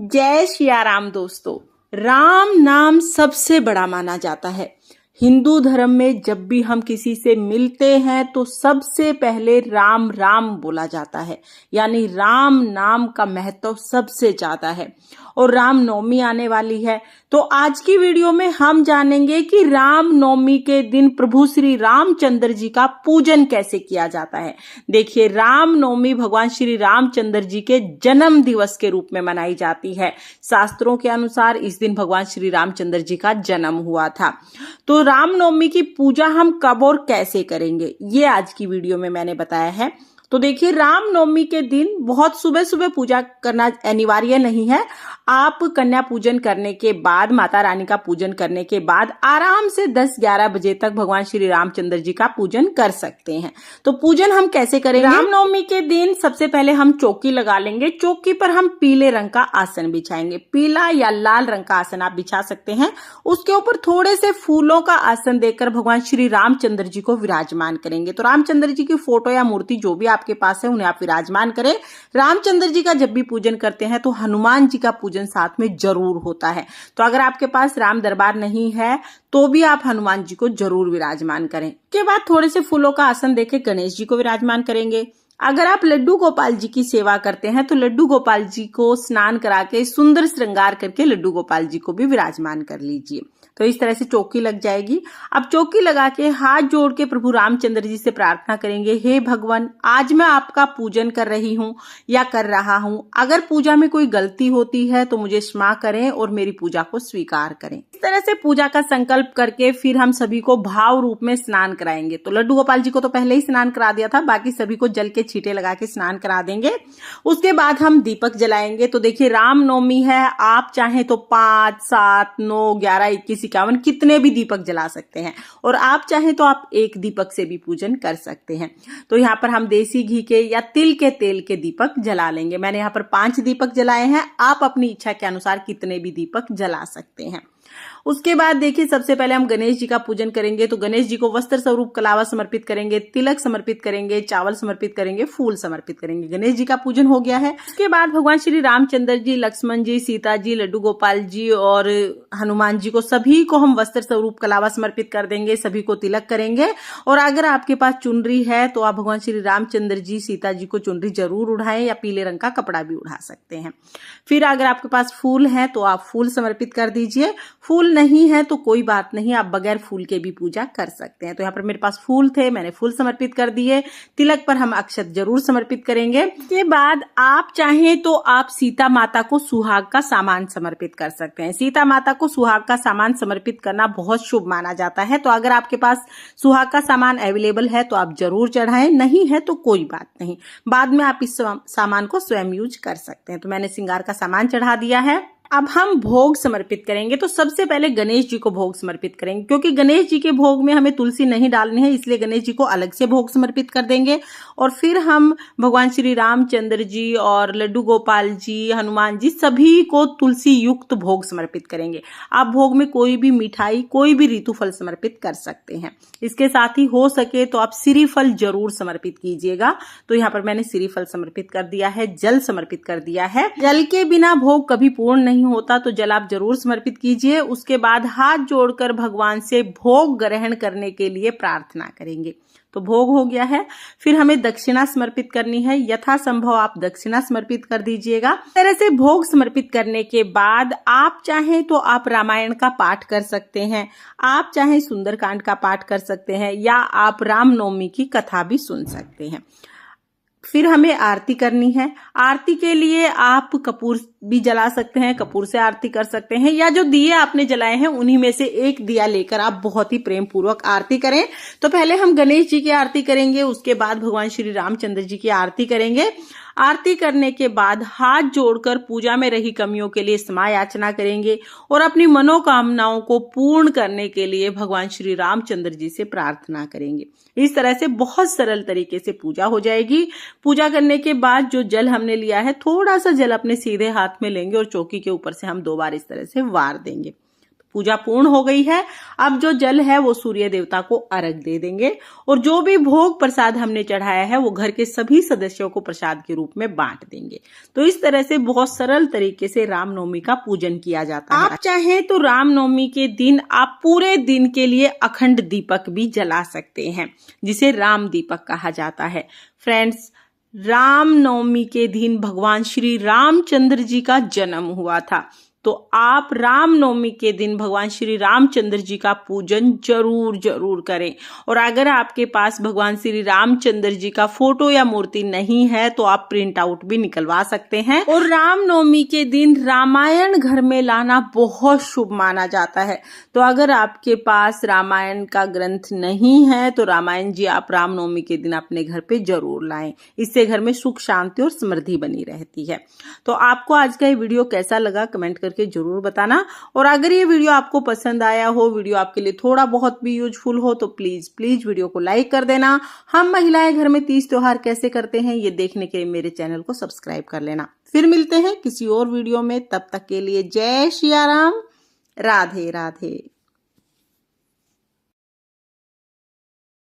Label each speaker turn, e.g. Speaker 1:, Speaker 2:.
Speaker 1: जय सिया राम दोस्तों। राम नाम सबसे बड़ा माना जाता है। हिंदू धर्म में जब भी हम किसी से मिलते हैं तो सबसे पहले राम राम बोला जाता है, यानी राम नाम का महत्व सबसे ज्यादा है। और राम नवमी आने वाली है, तो आज की वीडियो में हम जानेंगे कि राम नवमी के दिन प्रभु श्री रामचंद्र जी का पूजन कैसे किया जाता है। देखिए, राम नवमी भगवान श्री रामचंद्र जी के जन्म दिवस के रूप में मनाई जाती है। शास्त्रों के अनुसार इस दिन भगवान श्री रामचंद्र जी का जन्म हुआ था। तो रामनवमी की पूजा हम कब और कैसे करेंगे, ये आज की वीडियो में मैंने बताया है। तो देखिए, रामनवमी के दिन बहुत सुबह सुबह पूजा करना अनिवार्य नहीं है। आप कन्या पूजन करने के बाद, माता रानी का पूजन करने के बाद आराम से 10-11 बजे तक भगवान श्री रामचंद्र जी का पूजन कर सकते हैं। तो पूजन हम कैसे करेंगे? रामनवमी के दिन सबसे पहले हम चौकी लगा लेंगे। चौकी पर हम पीले रंग का आसन बिछाएंगे। पीला या लाल रंग का आसन आप बिछा सकते हैं। उसके ऊपर थोड़े से फूलों का आसन देकर भगवान श्री रामचंद्र जी को विराजमान करेंगे। तो रामचंद्र जी की फोटो या मूर्ति जो भी आपके पास है उन्हें आप विराजमान करें। रामचंद्र जी का जब भी पूजन करते हैं तो हनुमान जी का पूजन साथ में जरूर होता है। तो अगर आपके पास राम दरबार नहीं है तो भी आप हनुमान जी को जरूर विराजमान करें। के बाद थोड़े से फूलों का आसन देके गणेश जी को विराजमान करेंगे। अगर आप लड्डू गोपाल जी की सेवा करते हैं तो लड्डू गोपाल जी को स्नान करा के सुंदर श्रृंगार करके लड्डू गोपाल जी को भी विराजमान कर लीजिए। तो इस तरह से चौकी लग जाएगी। अब चौकी लगा के हाथ जोड़ के प्रभु रामचंद्र जी से प्रार्थना करेंगे, हे भगवान, आज मैं आपका पूजन कर रही हूँ या कर रहा हूँ। अगर पूजा में कोई गलती होती है तो मुझे क्षमा करें और मेरी पूजा को स्वीकार करें। इस तरह से पूजा का संकल्प करके फिर हम सभी को भाव रूप में स्नान कराएंगे। तो लड्डू गोपाल जी को तो पहले ही स्नान करा दिया था, बाकी सभी को जल के छींटे लगा के स्नान करा देंगे। उसके बाद हम दीपक जलाएंगे। तो देखिए, रामनवमी है, आप चाहें तो 5, 7, 9, 11, 21, 51 कितने भी दीपक जला सकते हैं। और आप चाहें तो आप एक दीपक से भी पूजन कर सकते हैं। तो यहाँ पर हम देसी घी के या तिल के तेल के दीपक जला लेंगे। मैंने यहाँ पर 5 दीपक जलाए हैं। आप अपनी इच्छा के अनुसार कितने भी दीपक जला सकते हैं। उसके बाद देखिए, सबसे पहले हम गणेश जी का पूजन करेंगे। तो गणेश जी को वस्त्र स्वरूप कलावा समर्पित करेंगे, तिलक समर्पित करेंगे, चावल समर्पित करेंगे, फूल समर्पित करेंगे। गणेश जी का पूजन हो गया है। उसके बाद भगवान श्री रामचंद्र जी, लक्ष्मण जी, सीता जी, लड्डू गोपाल जी और हनुमान जी को सभी को हम वस्त्र स्वरूप कलावा समर्पित कर देंगे। सभी को तिलक करेंगे। और अगर आपके पास चुनरी है तो आप भगवान श्री रामचंद्र जी, सीता जी को चुनरी जरूर उड़ाएं या पीले रंग का कपड़ा भी उड़ा सकते हैं। फिर अगर आपके पास फूल है तो आप फूल समर्पित कर दीजिए। फूल नहीं है तो कोई बात नहीं, आप बगैर फूल के भी पूजा कर सकते हैं। तो यहाँ पर मेरे पास फूल थे, मैंने फूल समर्पित कर दिए। तिलक पर हम अक्षत जरूर समर्पित करेंगे। इसके बाद आप चाहें तो आप सीता माता को सुहाग का सामान समर्पित कर सकते हैं। सीता माता को सुहाग का सामान समर्पित करना बहुत शुभ माना जाता है। तो अगर आपके पास सुहाग का सामान अवेलेबल है तो आप जरूर चढ़ाएं, नहीं है तो कोई बात नहीं, बाद में आप इस सामान को स्वयं यूज कर सकते हैं। तो मैंने श्रृंगार का सामान चढ़ा दिया है। अब हम भोग समर्पित करेंगे। तो सबसे पहले गणेश जी को भोग समर्पित करेंगे, क्योंकि गणेश जी के भोग में हमें तुलसी नहीं डालनी है, इसलिए गणेश जी को अलग से भोग समर्पित कर देंगे। और फिर हम भगवान श्री रामचंद्र जी और लड्डू गोपाल जी, हनुमान जी, सभी को तुलसी युक्त भोग समर्पित करेंगे। आप भोग में कोई भी मिठाई, कोई भी ऋतु फल समर्पित कर सकते हैं। इसके साथ ही हो सके तो आप श्रीफल जरूर समर्पित कीजिएगा। तो यहाँ पर मैंने श्रीफल समर्पित कर दिया है, जल समर्पित कर दिया है। जल के बिना भोग कभी पूर्ण नहीं होता, तो जल आप जरूर समर्पित कीजिए। उसके बाद हाथ जोड़कर भगवान से भोग ग्रहण करने के लिए प्रार्थना करेंगे। तो भोग हो गया है। फिर हमें दक्षिणा समर्पित करनी है। यथासंभव आप दक्षिणा समर्पित कर दीजिएगा। इस तरह से भोग समर्पित करने के बाद आप चाहें तो आप रामायण का पाठ कर सकते हैं, आप चाहें सुंदरकांड का पाठ कर सकते हैं, या आप रामनवमी की कथा भी सुन सकते हैं। फिर हमें आरती करनी है। आरती के लिए आप कपूर भी जला सकते हैं, कपूर से आरती कर सकते हैं, या जो दिए आपने जलाए हैं उन्हीं में से एक दिया लेकर आप बहुत ही प्रेम पूर्वक आरती करें। तो पहले हम गणेश जी की आरती करेंगे, उसके बाद भगवान श्री रामचंद्र जी की आरती करेंगे। आरती करने के बाद हाथ जोड़कर पूजा में रही कमियों के लिए क्षमा याचना करेंगे और अपनी मनोकामनाओं को पूर्ण करने के लिए भगवान श्री रामचंद्र जी से प्रार्थना करेंगे। इस तरह से बहुत सरल तरीके से पूजा हो जाएगी। पूजा करने के बाद जो जल हमने लिया है, थोड़ा सा जल अपने सीधे हाथ में लेंगे और चौकी के ऊपर से हम 2 बार इस तरह से वार देंगे। पूजा पूर्ण हो गई है। अब जो जल है वो सूर्य देवता को अर्घ दे देंगे और जो भी भोग प्रसाद हमने चढ़ाया है वो घर के सभी सदस्यों को प्रसाद के रूप में बांट देंगे। तो इस तरह से बहुत सरल तरीके से रामनवमी का पूजन किया जाता है। आप चाहें तो रामनवमी के दिन आप पूरे दिन के लिए अखंड दीपक भी जला सकते हैं, जिसे राम दीपक कहा जाता है। फ्रेंड्स, रामनवमी के दिन भगवान श्री रामचंद्र जी का जन्म हुआ था, तो आप रामनवमी के दिन भगवान श्री रामचंद्र जी का पूजन जरूर जरूर करें। और अगर आपके पास भगवान श्री रामचंद्र जी का फोटो या मूर्ति नहीं है तो आप प्रिंट आउट भी निकलवा सकते हैं। और रामनवमी के दिन रामायण घर में लाना बहुत शुभ माना जाता है। तो अगर आपके पास रामायण का ग्रंथ नहीं है तो रामायण जी आप रामनवमी के दिन अपने घर पे जरूर लाएं। इससे घर में सुख शांति और समृद्धि बनी रहती है। तो आपको आज का ये वीडियो कैसा लगा कमेंट करके जरूर बताना। और अगर ये वीडियो आपको पसंद आया हो, वीडियो आपके लिए थोड़ा बहुत भी यूजफुल हो, तो प्लीज वीडियो को लाइक कर देना। हम महिलाएं घर में तीज त्योहार कैसे करते हैं ये देखने के लिए मेरे चैनल को सब्सक्राइब कर लेना। फिर मिलते हैं किसी और वीडियो में, तब तक के लिए जय सिया राम, राधे राधे।